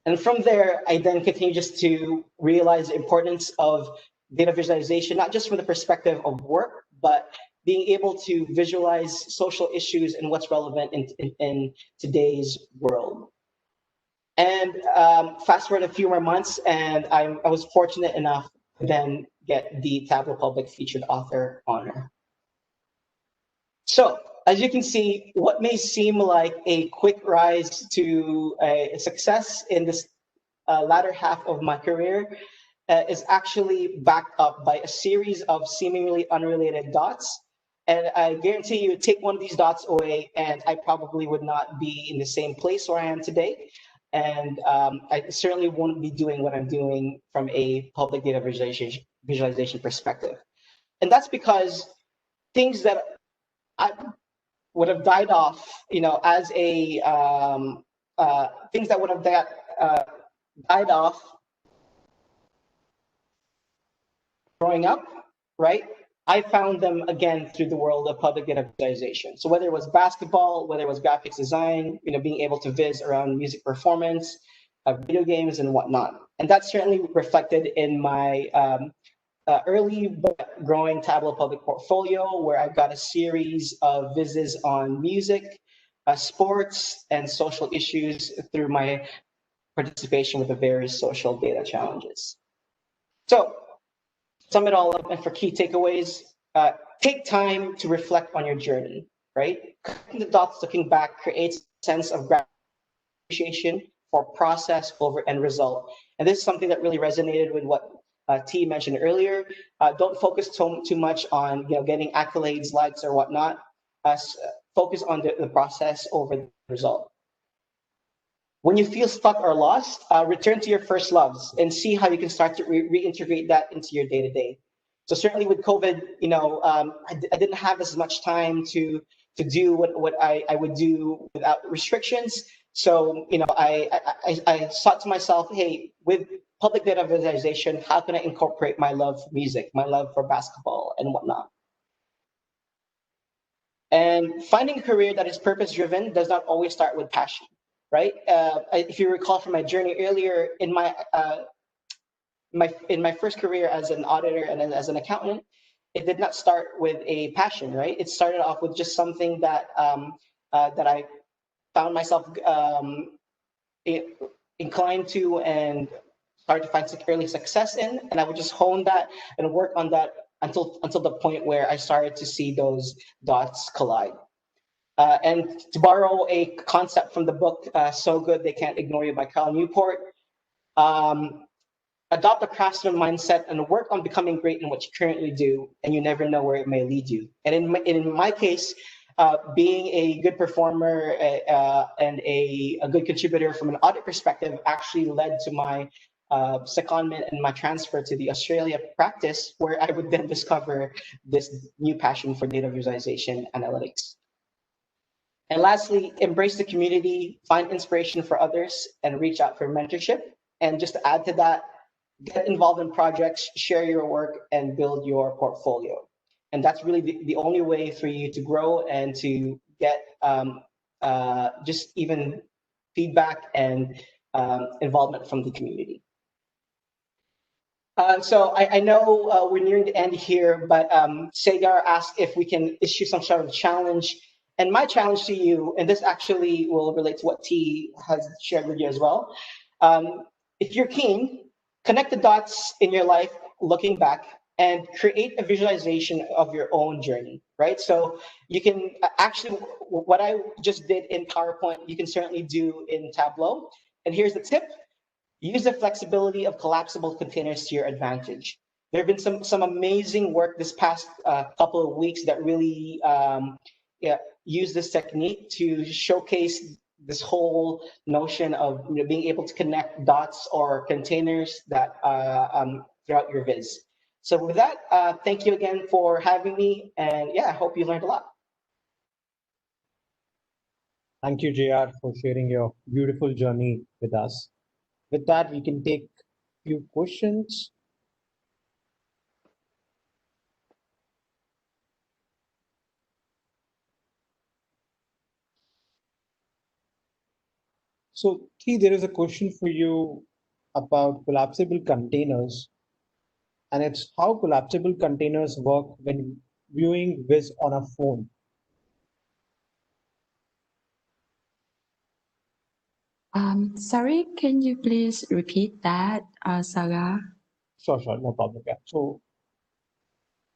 And from there, I then continue just to realize the importance of data visualization, not just from the perspective of work, but being able to visualize social issues and what's relevant in today's world. And fast forward a few more months, and I was fortunate enough to then get the Tableau Public Featured Author honor. So, as you can see, what may seem like a quick rise to a success in this latter half of my career is actually backed up by a series of seemingly unrelated dots. And I guarantee you, take one of these dots away, and I probably would not be in the same place where I am today. And I certainly won't be doing what I'm doing from a public data visualization perspective. And that's because things that I would have died off, as a things that would have died off growing up, right? I found them again through the world of public data visualization. So whether it was basketball, whether it was graphics design, being able to viz around music performance, video games and whatnot. And that's certainly reflected in my early but growing Tableau Public portfolio, where I've got a series of vizzes on music, sports, and social issues through my participation with the various social data challenges. So, sum it all up, and for key takeaways, take time to reflect on your journey, right? Connecting the dots looking back creates a sense of appreciation for process over end result. And this is something that really resonated with what T mentioned earlier. Don't focus too much on getting accolades, likes, or whatnot. Focus on the process over the result. When you feel stuck or lost, return to your first loves and see how you can start to reintegrate that into your day-to-day. So certainly with COVID, I didn't have as much time to do what I would do without restrictions. So I thought to myself, hey, with public data visualization, how can I incorporate my love for music, my love for basketball and whatnot? And finding a career that is purpose-driven does not always start with passion. Right? If you recall from my journey earlier, in my first career as an auditor and then as an accountant, it did not start with a passion, right? It started off with just something that that I found myself inclined to and started to find early success in, and I would just hone that and work on that until the point where I started to see those dots collide. And to borrow a concept from the book, So Good They Can't Ignore You by Cal Newport, adopt a craftsman mindset and work on becoming great in what you currently do, and you never know where it may lead you. And in my case, being a good performer and a good contributor from an audit perspective actually led to my secondment and my transfer to the Australia practice, where I would then discover this new passion for data visualization analytics. And lastly, embrace the community, find inspiration for others, and reach out for mentorship. And just to add to that, get involved in projects, share your work, and build your portfolio. And that's really the only way for you to grow and to get just even feedback and involvement from the community. So I know we're nearing the end here, but Sagar asked if we can issue some sort of challenge. And my challenge to you, and this actually will relate to what T has shared with you as well. If you're keen, connect the dots in your life looking back and create a visualization of your own journey, right? right? So you can actually, what I just did in PowerPoint, you can certainly do in Tableau. And here's the tip: use the flexibility of collapsible containers to your advantage. There have been some amazing work this past couple of weeks that really yeah, use this technique to showcase this whole notion of being able to connect dots or containers that throughout your viz. So with that, thank you again for having me, and yeah, I hope you learned a lot. Thank you, JR, for sharing your beautiful journey with us. With that, we can take a few questions. So, T, there is a question for you about collapsible containers, and it's how collapsible containers work when viewing Viz on a phone. Sorry, can you please repeat that, Saga? Sure, no problem. Yeah. So,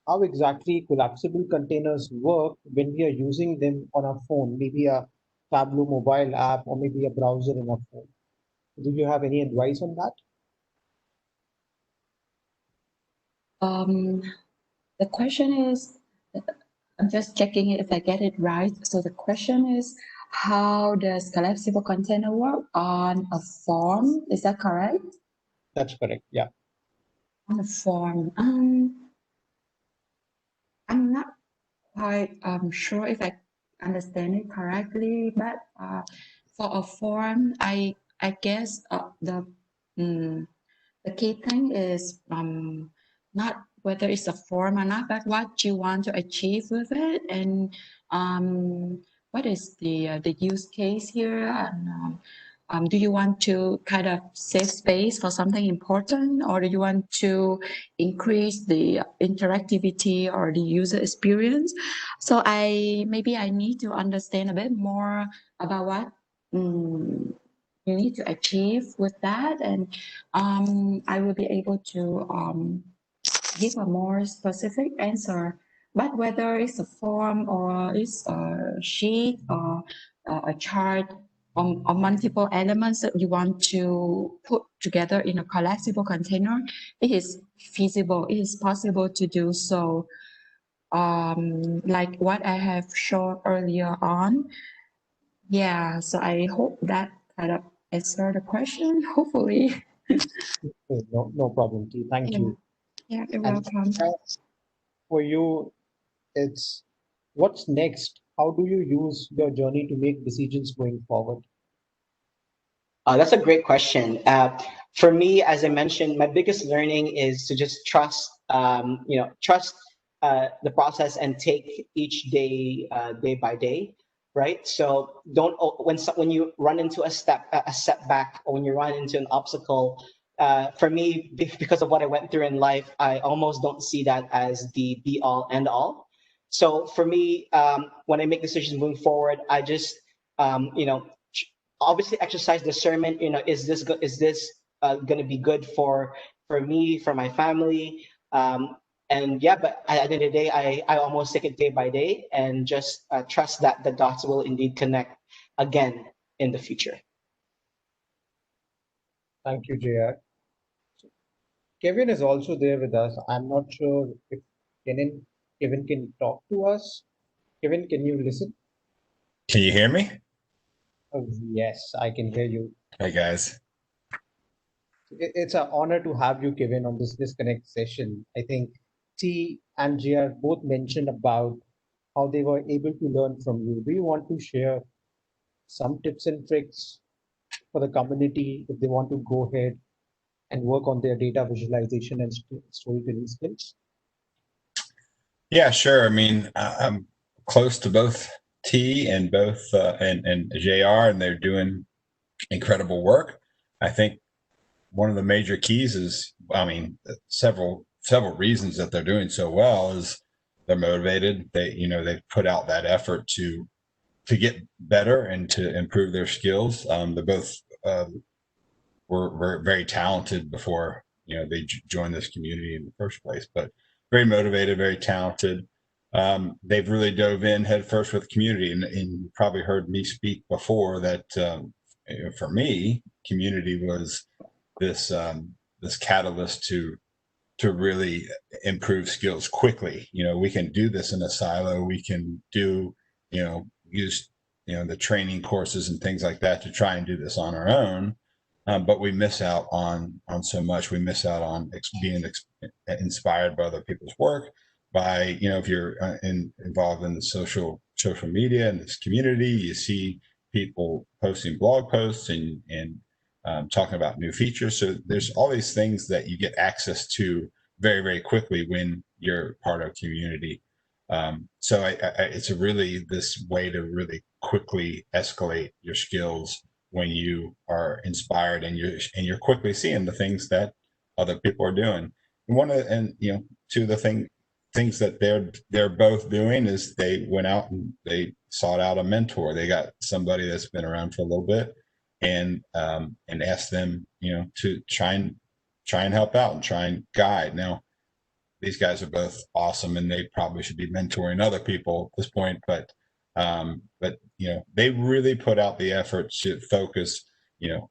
how exactly collapsible containers work when we are using them on a phone, maybe a Tableau mobile app or maybe a browser in a phone? Do you have any advice on that? Um, the question is, I'm just checking if I get it right. So the question is, how does collapsible container work on a form? Is that correct? That's correct. Yeah. On a form. I'm not quite sure if I understand it correctly, but for a form, I guess the key thing is not whether it's a form or not, but what you want to achieve with it, and what is the use case here, and do you want to kind of save space for something important, or do you want to increase the interactivity or the user experience? So maybe I need to understand a bit more about what you need to achieve with that, and I will be able to give a more specific answer. But whether it's a form or it's a sheet or a chart or multiple elements that you want to put together in a collapsible container, it is feasible, it is possible to do so. Like what I have shown earlier on. Yeah, so I hope that kind of answered the question, hopefully. Okay, no problem, T. Thank Yeah, you. yeah, you're And welcome. for you, it's what's next? How do you use your journey to make decisions going forward? That's a great question. For me, as I mentioned, my biggest learning is to just trust, trust the process and take each day, day by day, right? So don't when you run into a setback, or when you run into an obstacle. For me, because of what I went through in life, I almost don't see that as the be all end all. So for me, when I make decisions moving forward, I just obviously exercise discernment. Is this going to be good for me, for my family? And yeah, but at the end of the day, I almost take it day by day and just trust that the dots will indeed connect again in the future. Thank you, JR. Kevin is also there with us. I'm not sure if Kevin can talk to us. Kevin, can you listen? Can you hear me? Oh, yes, I can hear you. Hey guys. It's an honor to have you, Kevin, on this VizConnect session. I think T and JR both mentioned about how they were able to learn from you. Do you want to share some tips and tricks for the community if they want to go ahead and work on their data visualization and storytelling skills? Yeah, sure. I mean, I'm close to both T and both and JR, and they're doing incredible work. I think one of the major keys is, I mean, several reasons that they're doing so well is they're motivated. They put out that effort to get better and to improve their skills. They're both were very, very talented before they joined this community in the first place, but very motivated, very talented. they've really dove in headfirst with community, and you probably heard me speak before that for me, community was this this catalyst to really improve skills quickly. We can do this in a silo. We can do use the training courses and things like that to try and do this on our own. But we miss out on so much. We miss out on being inspired by other people's work. By if you're involved in the social media and this community, you see people posting blog posts and talking about new features. So there's all these things that you get access to very, very quickly when you're part of community. So it's really this way to really quickly escalate your skills when you are inspired and you're quickly seeing the things that other people are doing. And two of the things that they're both doing is they went out and they sought out a mentor. They got somebody that's been around for a little bit and asked them to try and help out and try and guide. Now these guys are both awesome and they probably should be mentoring other people at this point, but they really put out the effort to focus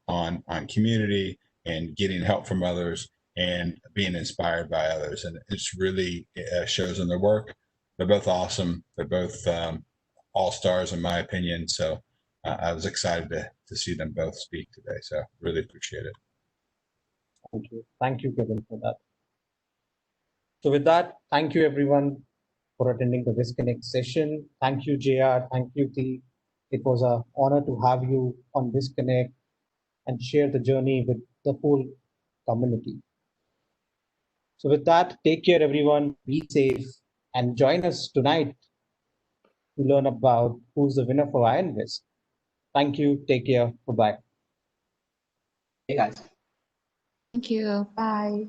on community and getting help from others and being inspired by others, and it's really shows in their work. They're both awesome. They're both all stars in my opinion. So I was excited to see them both speak today. So really appreciate it. Thank you, Kevin, for that. So with that, thank you everyone for attending the VizConnect session. Thank you, JR. Thank you, T. It was an honor to have you on VizConnect and share the journey with the whole community. So with that, take care, everyone. Be safe and join us tonight to learn about who's the winner for IronViz. Thank you. Take care. Bye-bye. Hey, guys. Thank you. Bye.